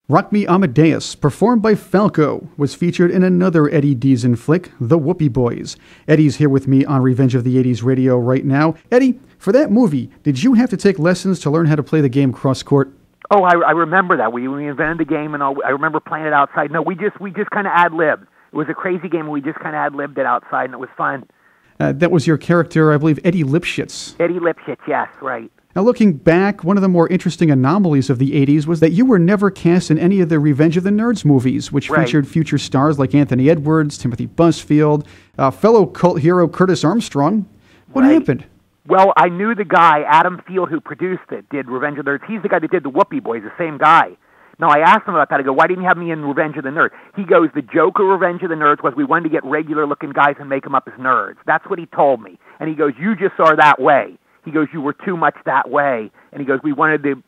Rock Me Amadeus, performed by Falco, was featured in another Eddie Deezen flick, The Whoopee Boys. Eddie's here with me on Revenge of the 80s radio right now. Eddie, for that movie, did you have to take lessons to learn how to play the game cross-court? Oh, I remember that. We invented the game, and I remember playing it outside. No, we just kind of ad-libbed. It was a crazy game, and we just kind of ad-libbed it outside, and it was fun. That was your character, I believe, Eddie Lipschitz. Eddie Lipschitz, yes, right. Now, looking back, one of the more interesting anomalies of the 80s was that you were never cast in any of the Revenge of the Nerds movies, which featured future stars like Anthony Edwards, Timothy Busfield, fellow cult hero Curtis Armstrong. What happened? Well, I knew the guy, Adam Field, who produced it, did Revenge of the Nerds. He's the guy that did the Whoopee Boys, the same guy. Now, I asked him about that. I go, why didn't you have me in Revenge of the Nerds? He goes, the joke of Revenge of the Nerds was we wanted to get regular-looking guys and make them up as nerds. That's what he told me. And he goes, you just are that way. He goes, you were too much that way. And he goes, we wanted to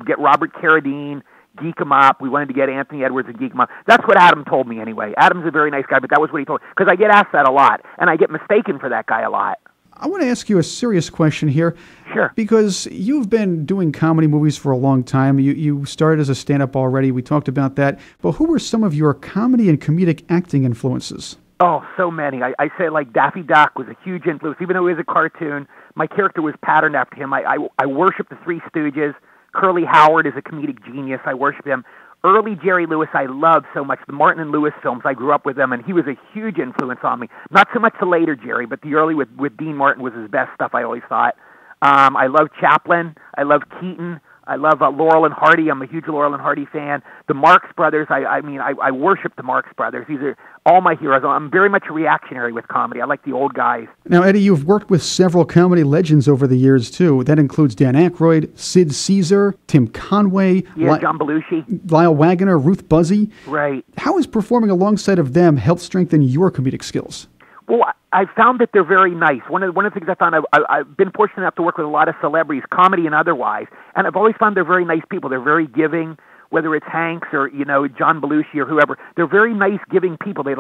get Robert Carradine, geek him up. We wanted to get Anthony Edwards and geek him up. That's what Adam told me anyway. Adam's a very nice guy, but that was what he told me. Because I get asked that a lot, and I get mistaken for that guy a lot. I want to ask you a serious question here. Sure. Because you've been doing comedy movies for a long time. You started as a stand-up already. We talked about that. But who were some of your comedy and comedic acting influences? Oh, so many. I say like Daffy Duck was a huge influence. Even though he was a cartoon, my character was patterned after him. I worship the Three Stooges. Curly Howard is a comedic genius. I worship him. Early Jerry Lewis I loved so much. The Martin and Lewis films, I grew up with them, and he was a huge influence on me. Not so much the later Jerry, but the early with Dean Martin was his best stuff, I always thought. I love Chaplin. I love Keaton. I love Laurel and Hardy. I'm a huge Laurel and Hardy fan. The Marx Brothers, I worship the Marx Brothers. These are all my heroes. I'm very much a reactionary with comedy. I like the old guys. Now, Eddie, you've worked with several comedy legends over the years, too. That includes Dan Aykroyd, Sid Caesar, Tim Conway, John Belushi, Lyle Waggoner, Ruth Buzzy. Right. How has performing alongside of them helped strengthen your comedic skills? Well, I found that they're very nice. One of the things I found, I've been fortunate enough to work with a lot of celebrities, comedy and otherwise, and I've always found they're very nice people. They're very giving, whether it's Hanks or, John Belushi or whoever. They're very nice, giving people. They,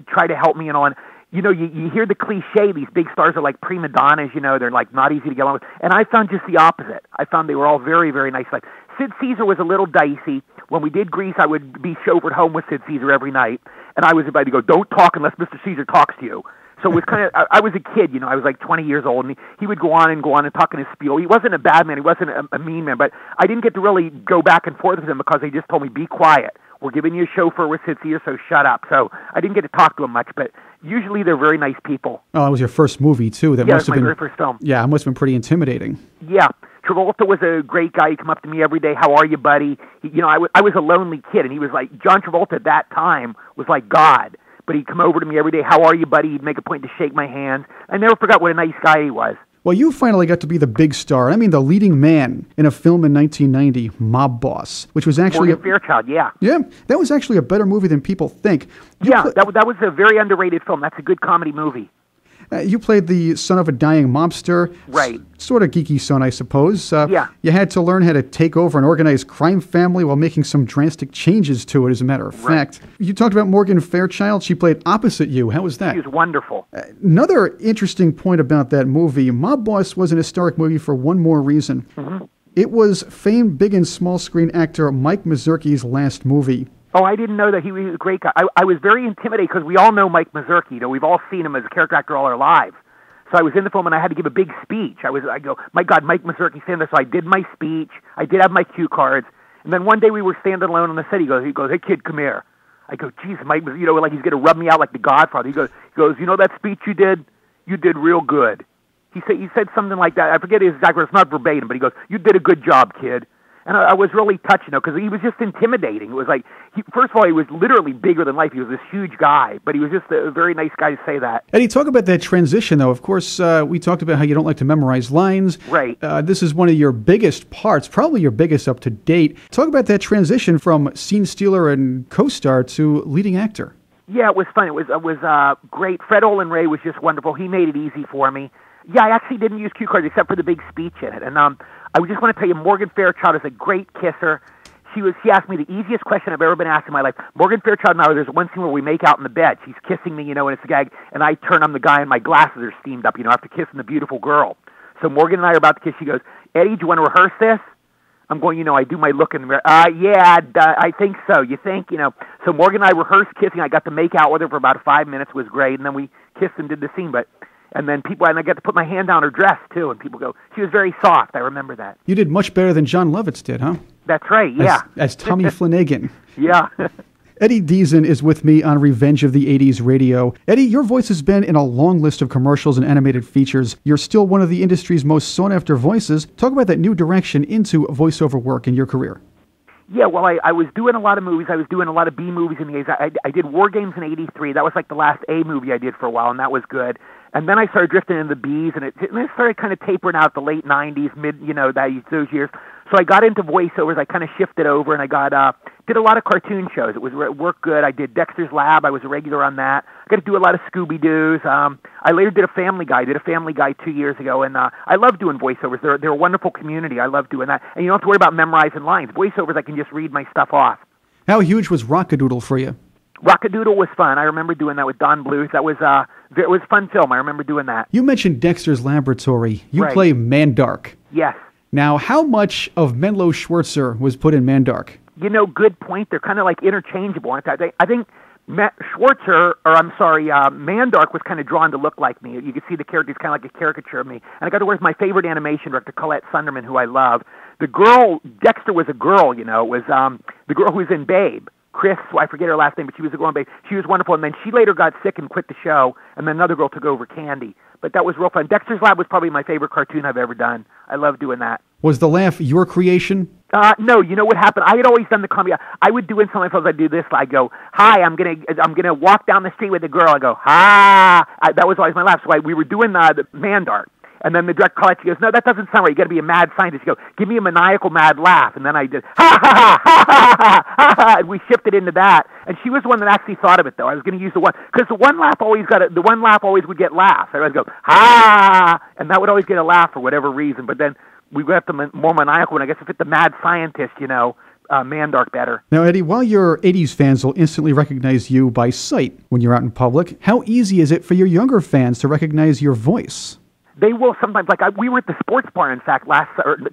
try to help me, and you hear the cliche, these big stars are like prima donnas, they're, not easy to get along with. And I found just the opposite. I found they were all very, very nice. Like, Sid Caesar was a little dicey. When we did Grease, I would be chauffeured home with Sid Caesar every night, and I was invited to go, don't talk unless Mr. Caesar talks to you. So it was kind of, I was a kid, I was like 20 years old, and he would go on and talk in his spiel. He wasn't a bad man, he wasn't a mean man, but I didn't get to really go back and forth with him because they just told me, be quiet. We're giving you a chauffeur with Sid Caesar, so shut up. So I didn't get to talk to him much, but usually they're very nice people. Oh, that was your first movie, too. That must have been my very first film. Yeah, it must have been pretty intimidating. Yeah. Travolta was a great guy. He'd come up to me every day. How are you, buddy? I was a lonely kid, and he was like, John Travolta at that time was like God. But he'd come over to me every day. How are you, buddy? He'd make a point to shake my hand. I never forgot what a nice guy he was. Well, you finally got to be the big star. I mean, the leading man in a film in 1990, Mob Boss, which was actually Morgan Fairchild, yeah. Yeah, that was actually a better movie than people think. That was a very underrated film. That's a good comedy movie. You played the son of a dying mobster. Right. Sort of geeky son, I suppose. Yeah. You had to learn how to take over an organized crime family while making some drastic changes to it, as a matter of fact. You talked about Morgan Fairchild. She played opposite you. How was that? She was wonderful. Another interesting point about that movie, Mob Boss was an historic movie for one more reason. Mm-hmm. It was famed big and small screen actor Mike Mazurki's last movie. Oh, I didn't know that he was a great guy. I was very intimidated because we all know Mike Mazurki. We've all seen him as a character actor all our lives. So I was in the film and I had to give a big speech. I go, my God, Mike Mazurki's standing there. So I did my speech. I did have my cue cards. And then one day we were standing alone on the set. He goes, hey kid, come here. I go, geez, Mike, like he's going to rub me out like the Godfather. He goes, that speech you did real good. He said something like that. I forget his exact words. It's not verbatim, but he goes, you did a good job, kid. And I was really touched, because he was just intimidating. It was like, first of all, he was literally bigger than life. He was this huge guy, but he was just a very nice guy to say that. Eddie, talk about that transition, though. Of course, we talked about how you don't like to memorize lines. Right. This is one of your biggest parts, probably your biggest up to date. Talk about that transition from scene stealer and co-star to leading actor. Yeah, it was fun. It was great. Fred Olen Ray was just wonderful. He made it easy for me. Yeah, I actually didn't use cue cards except for the big speech in it. And I just want to tell you, Morgan Fairchild is a great kisser. She asked me the easiest question I've ever been asked in my life. Morgan Fairchild and I, there's one scene where we make out in the bed. She's kissing me, and it's a gag, and I turn on the guy, and my glasses are steamed up, after kissing the beautiful girl. So Morgan and I are about to kiss. She goes, Eddie, do you want to rehearse this? I'm going, I do my look in the mirror. I think so. You think, So Morgan and I rehearsed kissing. I got to make out with her for about 5 minutes. It was great. And then we kissed and did the scene. And then and I got to put my hand down her dress, too. And people go, she was very soft. I remember that. You did much better than John Lovitz did, huh? That's right, yeah. As Tommy Flanagan. Yeah. Eddie Deezen is with me on Revenge of the 80s Radio. Eddie, your voice has been in a long list of commercials and animated features. You're still one of the industry's most sought-after voices. Talk about that new direction into voiceover work in your career. Yeah, well, I was doing a lot of movies. I was doing a lot of B movies in the 80s. I did War Games in 83. That was like the last A movie I did for a while, and that was good. And then I started drifting into the Bs, and it started kind of tapering out the late 90s, those years. So I got into voiceovers. I kind of shifted over, and I did a lot of cartoon shows. It worked good. I did Dexter's Lab. I was a regular on that. I got to do a lot of Scooby-Doos. I later did a Family Guy. I did a Family Guy 2 years ago, and I love doing voiceovers. They're a wonderful community. I love doing that. And you don't have to worry about memorizing lines. Voiceovers, I can just read my stuff off. How huge was Rockadoodle for you? Rockadoodle was fun. I remember doing that with Don Bluth. It was a fun film. I remember doing that. You mentioned Dexter's Laboratory. You play Mandark. Yes. Now, how much of Menlo Schwartzer was put in Mandark? Good point. They're kind of like interchangeable, aren't they? I think Mandark was kind of drawn to look like me. You could see the character is kind of like a caricature of me. And I got to work with my favorite animation director, Colette Sunderman, who I love. The girl, Dexter was a girl, it was the girl who was in Babe. Chris, I forget her last name, but she was a girl in Babe. She was wonderful, and then she later got sick and quit the show, and then another girl took over, Candy. But that was real fun. Dexter's Lab was probably my favorite cartoon I've ever done. I love doing that. Was the laugh your creation? No. You know what happened? I had always done the comedy. I would do in some of my films. I'd do this. I go, "Hi, I'm gonna walk down the street with a girl." I go, "Ha!" That was always my laugh. So we were doing the Mandark. And then the director called, she goes, "No, that doesn't sound right. You got to be a mad scientist." You go, "Give me a maniacal mad laugh." And then I did, "Ha ha ha ha ha ha ha," and we shifted into that. And she was the one that actually thought of it, though. I was going to use the one because the one laugh always would get laughs. I would go, "Ha," and that would always get a laugh for whatever reason. But then we got the more maniacal one. I guess if it's the mad scientist, Mandark better. Now, Eddie, while your 80s fans will instantly recognize you by sight when you're out in public, how easy is it for your younger fans to recognize your voice? They will sometimes, we were at the sports bar, in fact,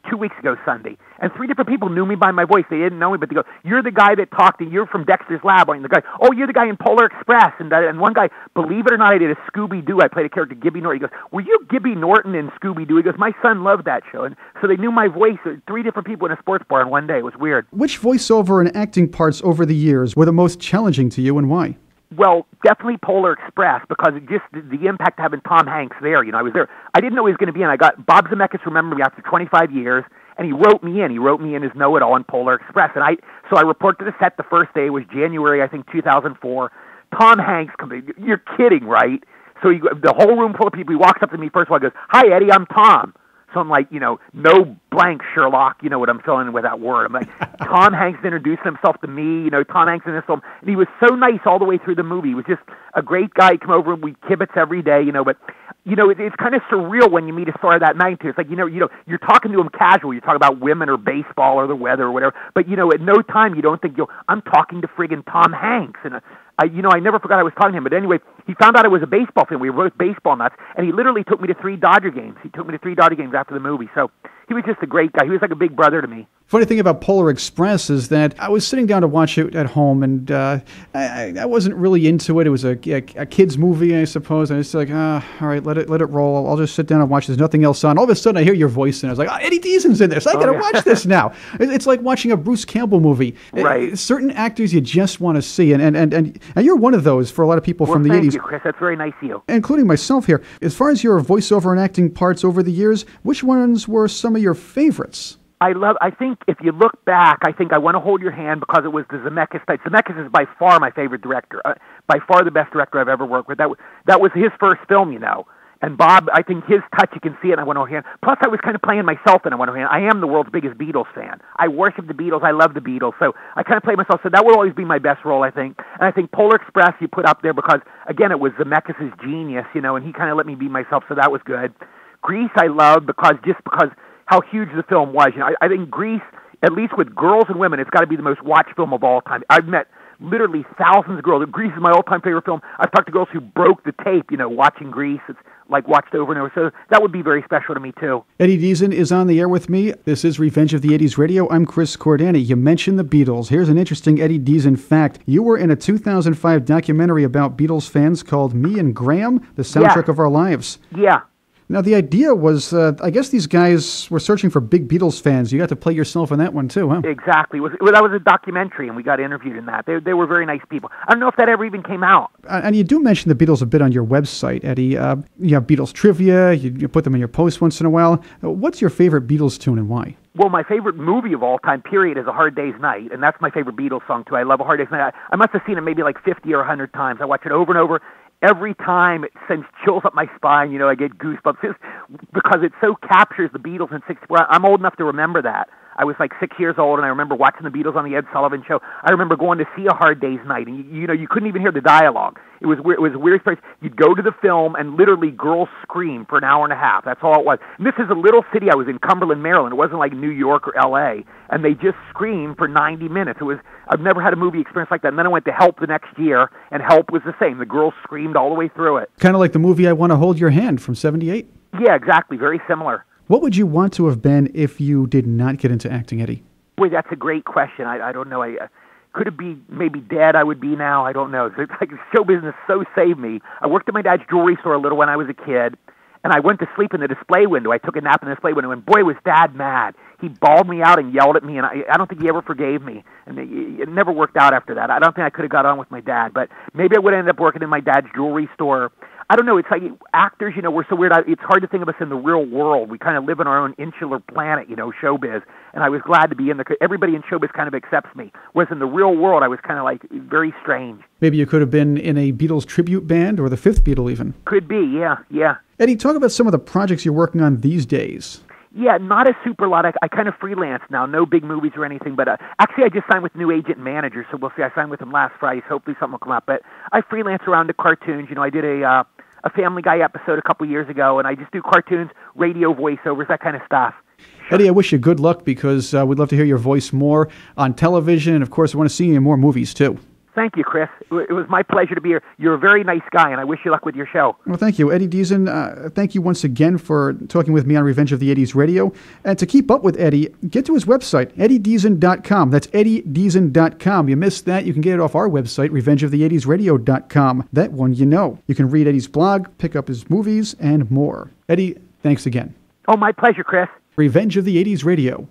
2 weeks ago Sunday, and 3 different people knew me by my voice. They didn't know me, but they go, "You're the guy that talked, and you're from Dexter's Lab." And the guy, "Oh, you're the guy in Polar Express." And one guy, believe it or not, I did a Scooby-Doo. I played a character, Gibby Norton. He goes, "Were you Gibby Norton in Scooby-Doo?" He goes, "My son loved that show." And so they knew my voice. 3 different people in a sports bar in one day. It was weird. Which voiceover and acting parts over the years were the most challenging to you, and why? Well, definitely Polar Express, because just the impact of having Tom Hanks there. I was there. I didn't know he was going to be in. I got Bob Zemeckis remembered me after 25 years, and he wrote me in. He wrote me in his know-it-all on Polar Express. And so I reported to the set the first day. It was January, I think, 2004. Tom Hanks comes in. You're kidding, right? So the whole room full of people. He walks up to me first of all. He goes, "Hi, Eddie, I'm Tom." So I'm like, no blank Sherlock, what I'm filling in with that word. I'm like, Tom Hanks introducing himself to me, Tom Hanks in this film. And he was so nice all the way through the movie. He was just a great guy. He'd come over and we'd kibitz every day, but, it's kind of surreal when you meet a star that night, too. It's like, you're talking to him casual. You're talking about women or baseball or the weather or whatever. But, at no time you don't think, I'm talking to friggin' Tom Hanks. And I never forgot I was talking to him. But anyway, he found out it was a baseball film. We were both baseball nuts. And he literally took me to 3 Dodger games. He took me to 3 Dodger games after the movie. So he was just a great guy. He was like a big brother to me. Funny thing about Polar Express is that I was sitting down to watch it at home, and I wasn't really into it. It was a kid's movie, I suppose. And I was like, all right, let it roll. I'll just sit down and watch. There's nothing else on. All of a sudden, I hear your voice, and I was like, Eddie Deezen's in there, so I got to watch this now. It's like watching a Bruce Campbell movie. Right. Certain actors you just want to see, and you're one of those for a lot of people from the 80s. Thank you, Chris. That's very nice of you. Including myself here. As far as your voiceover and acting parts over the years, which ones were some of your favorites? I think if you look back, I think I Want to Hold Your Hand because it was the Zemeckis type. Zemeckis is by far my favorite director, by far the best director I've ever worked with. That was his first film, And Bob, I think his touch, you can see it in I Want to Hold Your Hand. Plus, I was kind of playing myself in I Want to Hold Your Hand. I am the world's biggest Beatles fan. I worship the Beatles. I love the Beatles. So I kind of play myself. So that will always be my best role, I think. And I think Polar Express you put up there because, again, it was Zemeckis' genius, and he kind of let me be myself, so that was good. Grease I love because how huge the film was. I think Grease, at least with girls and women, it's got to be the most watched film of all time. I've met literally thousands of girls. Grease is my all-time favorite film. I've talked to girls who broke the tape, watching Grease. like watched over and over. So that would be very special to me too. Eddie Deezen is on the air with me. This is Revenge of the 80s Radio. I'm Chris Cordani. You mentioned the Beatles. Here's an interesting Eddie Deezen fact. You were in a 2005 documentary about Beatles fans called Me and Graham, the soundtrack of our lives. Yeah. Now, the idea was, I guess these guys were searching for big Beatles fans. You got to play yourself in that one, too, huh? Exactly. That was a documentary, and we got interviewed in that. They were very nice people. I don't know if that ever even came out. And you do mention the Beatles a bit on your website, Eddie. You have Beatles trivia. You put them in your posts once in a while. What's your favorite Beatles tune and why? Well, my favorite movie of all time, period, is A Hard Day's Night, and that's my favorite Beatles song, too. I love A Hard Day's Night. I must have seen it maybe like 50 or 100 times. I watch it over and over. Every time it sends chills up my spine, I get goosebumps just because it so captures the Beatles in 64. I'm old enough to remember that. I was like 6 years old, and I remember watching the Beatles on the Ed Sullivan Show. I remember going to see A Hard Day's Night, and you couldn't even hear the dialogue. It was weird. It was a weird place. You'd go to the film, and literally girls scream for an hour and a half. That's all it was. And this is a little city. I was in Cumberland, Maryland. It wasn't like New York or L.A., and they just screamed for 90 minutes. I've never had a movie experience like that. And then I went to Help the next year, and Help was the same. The girls screamed all the way through it. Kind of like the movie I Want to Hold Your Hand from '78. Yeah, exactly. Very similar. What would you want to have been if you did not get into acting, Eddie? Boy, that's a great question. I don't know. Could it be maybe dead I would be now? I don't know. It's like show business so saved me. I worked at my dad's jewelry store a little when I was a kid, and I went to sleep in the display window. I took a nap in the display window, and boy, was Dad mad. He bawled me out and yelled at me, and I don't think he ever forgave me. And it never worked out after that. I don't think I could have got on with my dad, but maybe I would end up working in my dad's jewelry store. I don't know. It's like actors, we're so weird. It's hard to think of us in the real world. We kind of live in our own insular planet, showbiz. And I was glad to be in there. Everybody in showbiz kind of accepts me. Whereas in the real world, I was kind of like very strange. Maybe you could have been in a Beatles tribute band or the Fifth Beatle even. Could be, yeah. Eddie, talk about some of the projects you're working on these days. Yeah, not a super lot. I kind of freelance now, no big movies or anything. But actually, I just signed with new agent and manager, so we'll see. I signed with him last Friday, so hopefully something will come up. But I freelance around the cartoons. I did a Family Guy episode a couple years ago, and I just do cartoons, radio voiceovers, that kind of stuff. Eddie, I wish you good luck because we'd love to hear your voice more on television, and of course, I want to see you in more movies too. Thank you, Chris. It was my pleasure to be here. You're a very nice guy, and I wish you luck with your show. Well, thank you. Eddie Deezen, thank you once again for talking with me on Revenge of the 80s Radio. And to keep up with Eddie, get to his website, eddiedeezen.com. That's eddiedeezen.com. You missed that, you can get it off our website, revengeofthe80sradio.com. That one you know. You can read Eddie's blog, pick up his movies, and more. Eddie, thanks again. Oh, my pleasure, Chris. Revenge of the 80s Radio.